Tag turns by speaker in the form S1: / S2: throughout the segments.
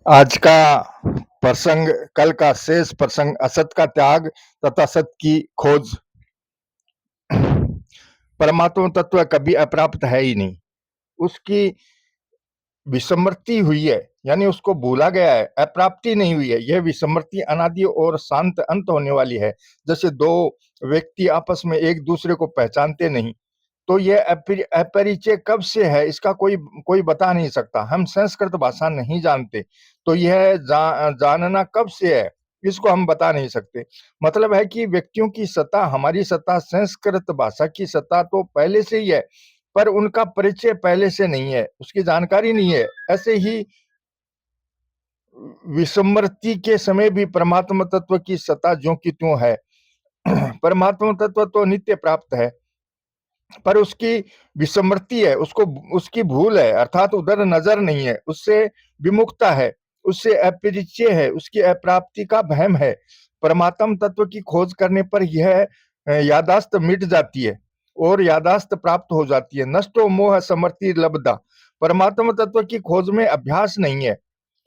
S1: आज का प्रसंग, कल का शेष प्रसंग, असत का त्याग तथा सत की खोज। परमात्मा तत्व कभी अप्राप्त है ही नहीं। उसकी विस्मृति हुई है, यानी उसको भूला गया है, अप्राप्ति नहीं हुई है। यह विस्मृति अनादि और शांत अंत होने वाली है। जैसे दो व्यक्ति आपस में एक दूसरे को पहचानते नहीं, तो यह अपरिचय कब से है इसका कोई कोई बता नहीं सकता। हम संस्कृत भाषा नहीं जानते, तो यह जानना कब से है इसको हम बता नहीं सकते। मतलब है कि व्यक्तियों की सत्ता, हमारी सत्ता, संस्कृत भाषा की सत्ता तो पहले से ही है, पर उनका परिचय पहले से नहीं है, उसकी जानकारी नहीं है। ऐसे ही विस्मृति के समय भी परमात्मा तत्व की सत्ता ज्यों की त्यों है। परमात्मा तत्व तो नित्य प्राप्त है, पर उसकी विस्मृति है, उसको उसकी भूल है, अर्थात उधर नजर नहीं है, उससे विमुखता है, उससे अपरिचय है, उसकी अप्राप्ति का भ्रम है। परमात्म तत्व की खोज करने पर यह यादाश्त मिट जाती है और यादाश्त प्राप्त हो जाती है। नष्टो मोह समर्ति लब्धा। परमात्म तत्व की खोज में अभ्यास नहीं है।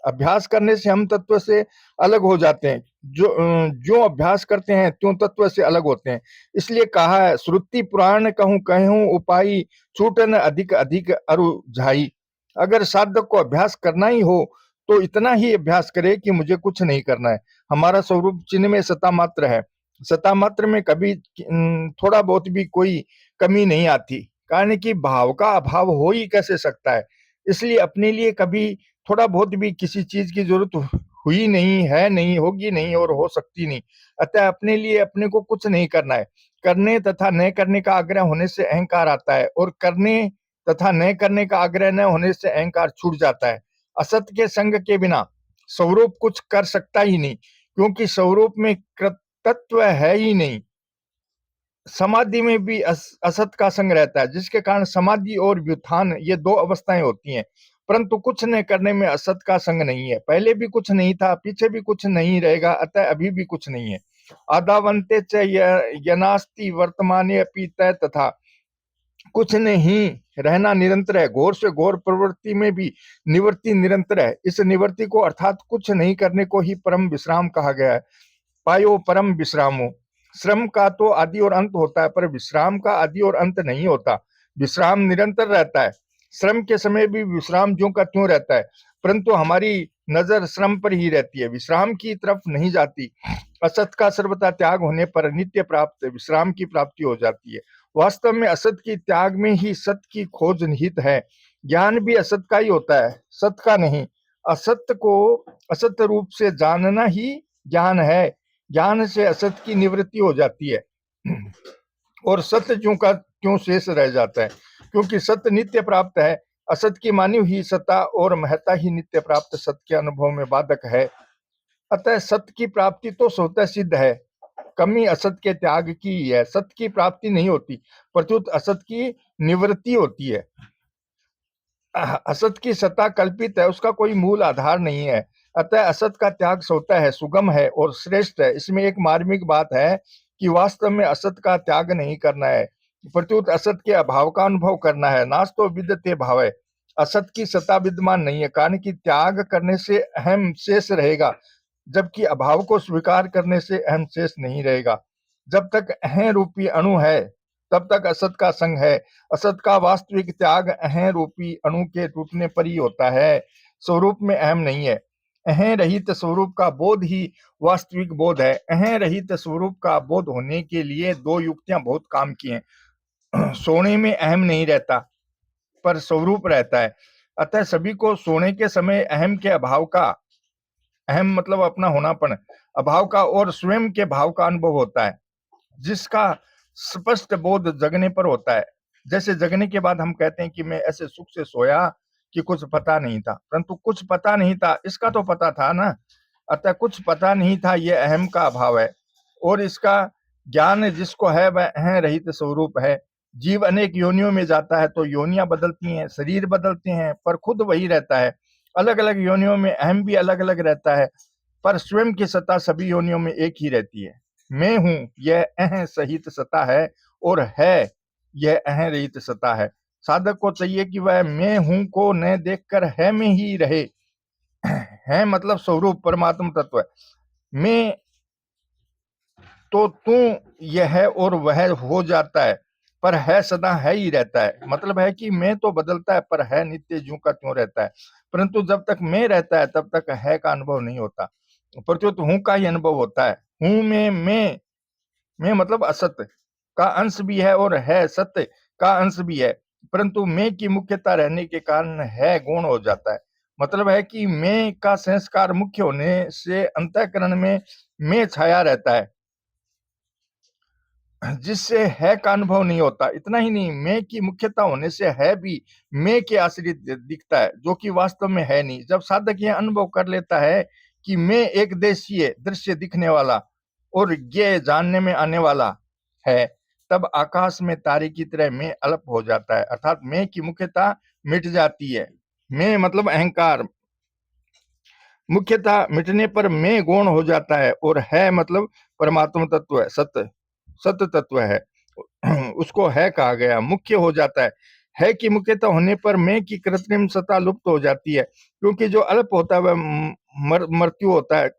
S1: अभ्यास करने से हम तत्व से अलग हो जाते हैं। जो अभ्यास करते हैं त्यों तत्व से अलग होते हैं। इसलिए कहा है, श्रुति पुराण कहूं कहूं उपाई, छूटन अधिक अधिक अरु झाई। अगर साधक को अभ्यास करना ही हो तो इतना ही अभ्यास करे कि मुझे कुछ नहीं करना है। हमारा स्वरूप चिन्ह में सता मात्र है। सता मात्र में कभी थोड़ा बहुत भी कोई कमी नहीं आती, कारण कि भाव का अभाव हो ही कैसे सकता है। इसलिए अपने लिए कभी थोड़ा बहुत भी किसी चीज की जरूरत हुई नहीं है, नहीं होगी नहीं और हो सकती नहीं। अतः अपने लिए अपने को कुछ नहीं करना है। करने तथा न करने का आग्रह होने से अहंकार आता है, और करने तथा न करने का आग्रह न होने से अहंकार छूट जाता है। असत के संग के बिना स्वरूप कुछ कर सकता ही नहीं, क्योंकि स्वरूप में कृतत्व है ही नहीं। समाधि में भी असत का संग रहता है, जिसके कारण समाधि और व्युत्थान ये दो अवस्थाएं होती हैं। परंतु कुछ न करने में असत का संग नहीं है। पहले भी कुछ नहीं था, पीछे भी कुछ नहीं रहेगा, अतः अभी भी कुछ नहीं है। आदावंते च यनास्ति वर्तमाने अपि तय तथा। कुछ नहीं रहना निरंतर है। घोर से घोर प्रवृत्ति में भी निवृत्ति निरंतर है। इस निवृत्ति को अर्थात कुछ नहीं करने को ही परम विश्राम कहा गया है। पायो परम विश्रामो। श्रम का तो आदि और अंत होता है, पर विश्राम का आदि और अंत नहीं होता। विश्राम निरंतर रहता है। श्रम के समय भी विश्राम ज्यों का त्यों रहता है, परंतु हमारी नजर श्रम पर ही रहती है, विश्राम की तरफ नहीं जाती। असत का सर्वथा त्याग होने पर नित्य प्राप्त विश्राम की प्राप्ति हो जाती है। वास्तव में असत की त्याग में ही सत की खोज निहित है। ज्ञान भी असत का ही होता है, सत का नहीं। असत को असत रूप से जानना ही ज्ञान है। ज्ञान से असत की निवृत्ति हो जाती है और सत्य ज्यों का त्यों शेष रह जाता है, क्योंकि सत्य नित्य प्राप्त है। असत की मानी हुई सत्ता और महत्ता ही नित्य प्राप्त सत्य के अनुभव में बाधक है। अतः सत्य की प्राप्ति तो स्वतः सिद्ध है, कमी असत के त्याग की ही है। सत्य की प्राप्ति नहीं होती, प्रत्युत असत की निवृत्ति होती है। असत की सत्ता कल्पित है, उसका कोई मूल आधार नहीं है। अतः असत का त्याग स्वतः है, सुगम है और श्रेष्ठ है। इसमें एक मार्मिक बात है कि वास्तव में असत का त्याग नहीं करना है, प्रत्युत असत के अभाव का अनुभव करना है। नाश तो विद्यते भाव है। असत की सत्ता विद्यमान नहीं है, कारण कि त्याग करने से अहम शेष रहेगा, जबकि अभाव को स्वीकार करने से अहम शेष नहीं रहेगा। जब तक अहं रूपी अणु है, तब तक असत का संग है। असत का वास्तविक त्याग अहं रूपी अणु के टूटने पर ही होता है, स्वरूप में अहम नहीं है। अहं रहित स्वरूप का बोध ही वास्तविक बोध है। अहं रहित स्वरूप का बोध होने के लिए दो युक्तियां बहुत काम की हैं। सोने में अहम नहीं रहता, पर स्वरूप रहता है। अतः सभी को सोने के समय अहम के अभाव का, अहम मतलब अपना होनापन, अभाव का और स्वयं के भाव का अनुभव होता है, जिसका स्पष्ट बोध जगने पर होता है। जैसे जगने के बाद हम कहते हैं कि मैं ऐसे सुख से सोया कि कुछ पता नहीं था, परंतु कुछ पता नहीं था इसका तो पता था ना। अतः कुछ पता नहीं था, यह अहम का अभाव है, और इसका ज्ञान जिसको है वह अहं रहित स्वरूप है। जीव अनेक योनियों में जाता है तो योनियां बदलती हैं, शरीर बदलते हैं, पर खुद वही रहता है। अलग अलग योनियों में अहम भी अलग अलग रहता है, पर स्वयं की सत्ता सभी योनियों में एक ही रहती है। मैं हूं यह अहं सहित सत्ता है, और है यह अहं रहित सत्ता है। साधक को चाहिए कि वह मैं हूं को न देखकर है में ही रहे। है मतलब स्वरूप परमात्म तत्व है। मैं तो तू यह है और वह हो जाता है, पर है सदा है ही रहता है। मतलब है कि मैं तो बदलता है पर है नित्य ज्यों का त्यों रहता है। परंतु जब तक मैं रहता है तब तक है का अनुभव नहीं होता, प्रत्युत हूं का ही अनुभव होता है। हूं में मैं मतलब असत्य का अंश भी है और है सत्य का अंश भी है, परंतु मैं की मुख्यता रहने के कारण है गौण हो जाता है। मतलब है कि मैं का संस्कार मुख्य होने से अंतःकरण में मैं छाया रहता है, जिससे है का अनुभव नहीं होता। इतना ही नहीं, मैं की मुख्यता होने से है भी मैं के आश्रित दिखता है, जो कि वास्तव में है नहीं। जब साधक यह अनुभव कर लेता है कि मैं एक देशीय दृश्य दिखने वाला और ये जानने में आने वाला है, तब आकाश में तारे की तरह मैं अल्प हो जाता है, अर्थात मैं की मुख्यता मिट जाती है। मैं मतलब अहंकार मुख्यता मिटने पर मैं गौण हो जाता है, और है मतलब परमात्मा तत्व है, सत्य सत्य तत्व है, उसको है कहा गया, मुख्य हो जाता है कि मुख्यता होने पर मैं की कृत्रिम सत्ता लुप्त हो जाती है, क्योंकि जो अल्प होता है वह मृत्यु होता है।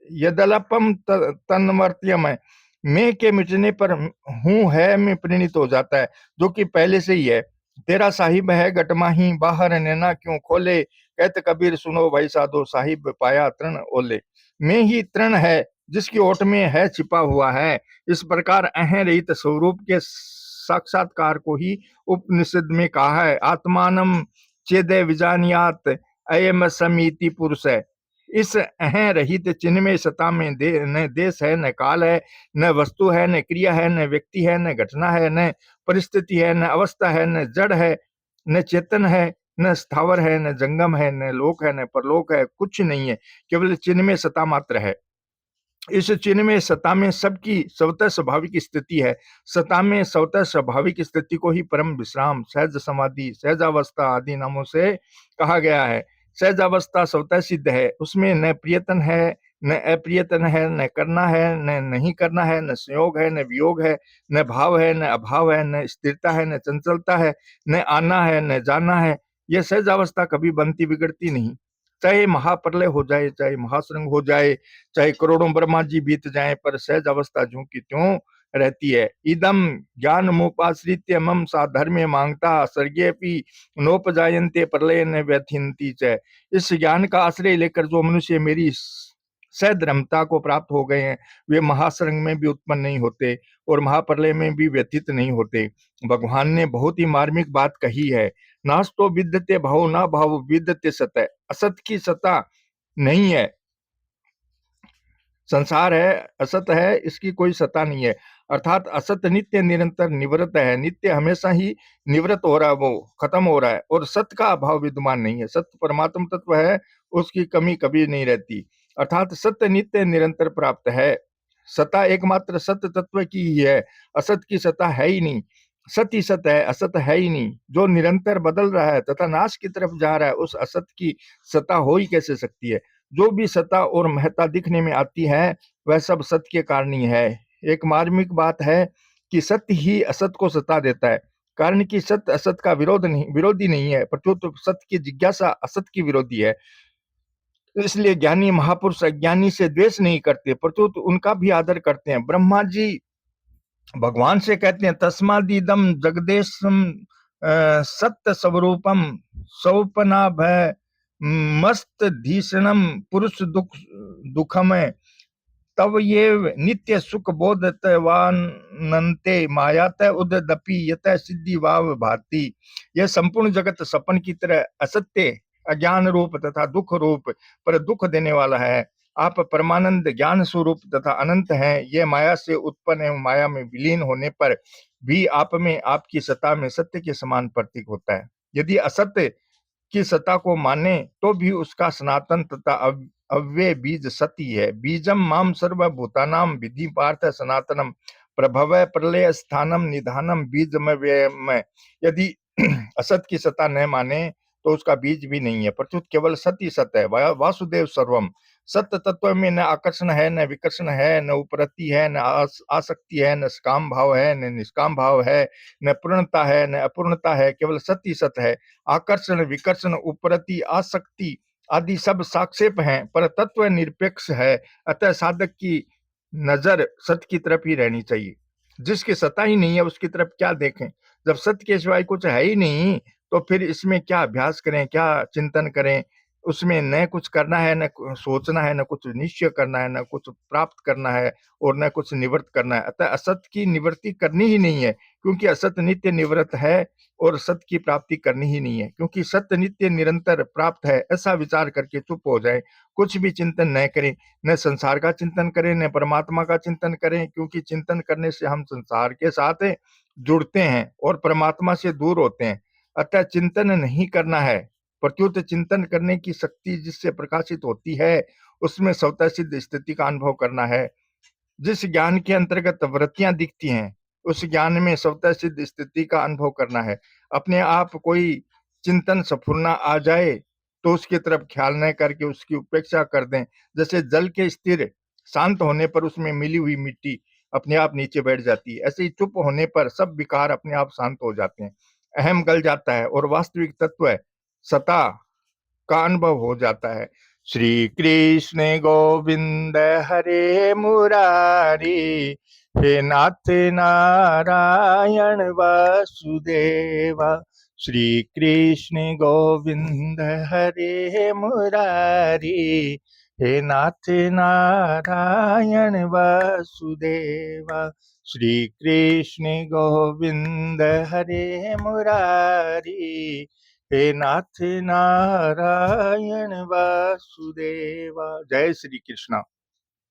S1: यदलपम तन्मर्त्यम है, मैं के मिटने पर हूं है में परिणित हो जाता है, जो कि पहले से ही है। तेरा साहिब है गटमाही बाहर नैना क्यों खोले, कहत कबीर सुनो भाई साधो साहिब पाया तृण ओले। मैं ही तृण है जिसकी ओट में है छिपा हुआ है। इस प्रकार अह रहित स्वरूप के साक्षात्कार को ही उपनिषद में कहा है, आत्मानम चेदे विजानियात अयम समीति पुरुष है। इस अह रहित चिन्मय सता में न देश है, न काल है, न वस्तु है, न क्रिया है, न व्यक्ति है, न घटना है, न परिस्थिति है, न अवस्था है, न जड़ है, न चेतन है, न स्थावर है, न जंगम है, न लोक है, न परलोक है, कुछ नहीं है, केवल चिन्मय सता मात्र है। इस चिन्ह में सता में सबकी स्वतः स्वाभाविक स्थिति है। सता में स्वतः स्वाभाविक स्थिति को ही परम विश्राम, सहज समाधि, सहजावस्था आदि नामों से कहा गया है। सहजावस्था स्वतः सिद्ध है, उसमें न प्रियतन है, न अप्रियतन है, न करना है, न नहीं करना है, न संयोग है, न वियोग है, न भाव है, न अभाव है, न स्थिरता है, न चंचलता है, न आना है, न जाना है। यह सहजावस्था कभी बनती बिगड़ती नहीं। चाहे महाप्रलय हो जाए, चाहे महासृंग हो जाए, चाहे करोड़ों ब्रह्मा जी बीत जाए, पर सहज अवस्था ज्यों की त्यों रहती है। इदम ज्ञान मुपाश्रित्य मम साधर्म्य मांगता स्वर्गीय नोपजायन्ते प्रलय न व्यथिन्ति च। इस ज्ञान का आश्रय लेकर जो मनुष्य मेरी सधर्मता को प्राप्त हो गए हैं, वे महासृंग में भी उत्पन्न नहीं होते और महाप्रलय में भी व्यथित नहीं होते। भगवान ने बहुत ही मार्मिक बात कही है, नास्तो विद्यते भाव ना भाव विद्यते सत। असत की सत्ता नहीं है, संसार है, असत है, इसकी कोई सत्ता नहीं है। अर्थात असत नित्य निरंतर निवृत्त है, नित्य हमेशा ही निवृत्त हो रहा है, वो खत्म हो रहा है, और सत्य का अभाव विद्यमान नहीं है। सत्य परमात्म तत्व है, उसकी कमी कभी नहीं रहती। अर्थात सत्य नित्य निरंतर प्राप्त है। सत्ता एकमात्र सत्य तत्व की ही है, असत की सत्ता है ही नहीं। सत्य ही सत्य है, असत है ही नहीं। जो निरंतर बदल रहा है तथा नाश की तरफ जा रहा है, उस असत की सत्ता हो ही कैसे सकती है। जो भी सत्ता और महत्ता दिखने में आती है, वह सब सत्य के कारण ही है। एक मार्मिक बात है कि सत्य ही असत को सत्ता देता है, कारण कि सत्य असत का विरोधी नहीं है, प्रत्युत सत्य की जिज्ञासा असत की विरोधी है। इसलिए ज्ञानी महापुरुष अज्ञानी से द्वेष नहीं करते, प्रत्युत उनका भी आदर करते हैं। ब्रह्मा जी भगवान से कहते हैं, तस्मादीदम जगदेशम सत्य स्वरूपम सौपना भय मस्त धीषणम पुरुष दुखमय तब ये नित्य सुख बोधतवानन्ते मायात उददपि यत सिद्धि वाव भाति। यह संपूर्ण जगत सपन की तरह असत्य अज्ञान रूप तथा दुख रूप पर दुख देने वाला है। आप परमानंद ज्ञान स्वरूप तथा अनंत हैं। यह माया से उत्पन्न एवं माया में विलीन होने पर भी आप में आपकी सत्ता में सत्य के समान प्रतीक होता है। यदि असत्य की सत्ता को माने तो भी उसका सनातन तथा अव्यय बीज सत्य है। बीजम माम सर्वभूतानाम विधि पार्थ सनातनम प्रभव प्रलय स्थानम निधानम बीजमव्ययम। यदि असत की सत्ता न माने तो उसका बीज भी नहीं है, प्रत्युत केवल सत्य सत्य है। वासुदेव सर्वम। सत्य तत्व में न आकर्षण है, न विकर्षण है, न उपरति है, न आसक्ति है, न सकाम भाव है, न निष्काम भाव है, न पूर्णता है, न अपूर्णता है, केवल सत्य सत्य है। आकर्षण विकर्षण उपरति आसक्ति आदि सब साक्षेप हैं, पर तत्व निरपेक्ष है। अतः साधक की नजर सत्य की तरफ ही रहनी चाहिए। जिसकी सत्ता ही नहीं है उसकी तरफ क्या देखें? जब सत्य के सिवाय कुछ है ही नहीं, तो फिर इसमें क्या अभ्यास करें, क्या चिंतन करें? उसमें न कुछ करना है, न सोचना है, न कुछ निश्चय करना है, न कुछ प्राप्त करना है और न कुछ निवृत्त करना है। अतः असत्य की निवृत्ति करनी ही नहीं है, क्योंकि असत्य नित्य निवृत्त है और सत्य की प्राप्ति करनी ही नहीं है, क्योंकि सत्य नित्य निरंतर प्राप्त है। ऐसा विचार करके चुप हो जाए, कुछ भी चिंतन न करें, न संसार का चिंतन करें, न परमात्मा का चिंतन करें, क्योंकि चिंतन करने से हम संसार के साथ जुड़ते हैं और परमात्मा से दूर होते हैं। अतः चिंतन नहीं करना है, प्रत्युत चिंतन करने की शक्ति जिससे प्रकाशित होती है, उसमें स्वतः सिद्ध स्थिति का अनुभव करना है। जिस ज्ञान के अंतर्गत वृत्तियां दिखती हैं, उस ज्ञान में स्वतः सिद्ध स्थिति का अनुभव करना है। अपने आप कोई चिंतन स्फुरना आ जाए तो उसकी तरफ ख्याल न करके उसकी उपेक्षा कर दें। जैसे जल के स्थिर शांत होने पर उसमें मिली हुई मिट्टी अपने आप नीचे बैठ जाती है, ऐसे ही चुप होने पर सब विकार अपने आप शांत हो जाते हैं। अहम गल जाता है और वास्तविक तत्व सता का अनुभव हो जाता है। श्री कृष्ण गोविंद हरे मुरारी, हे नाथ नारायण वासुदेवा। श्री कृष्ण गोविंद हरे मुरारी, हे नाथ नारायण वासुदेवा। श्री कृष्ण गोविंद हरे मुरारी, हे नाथ नारायण वासुदेवा। जय श्री कृष्णा।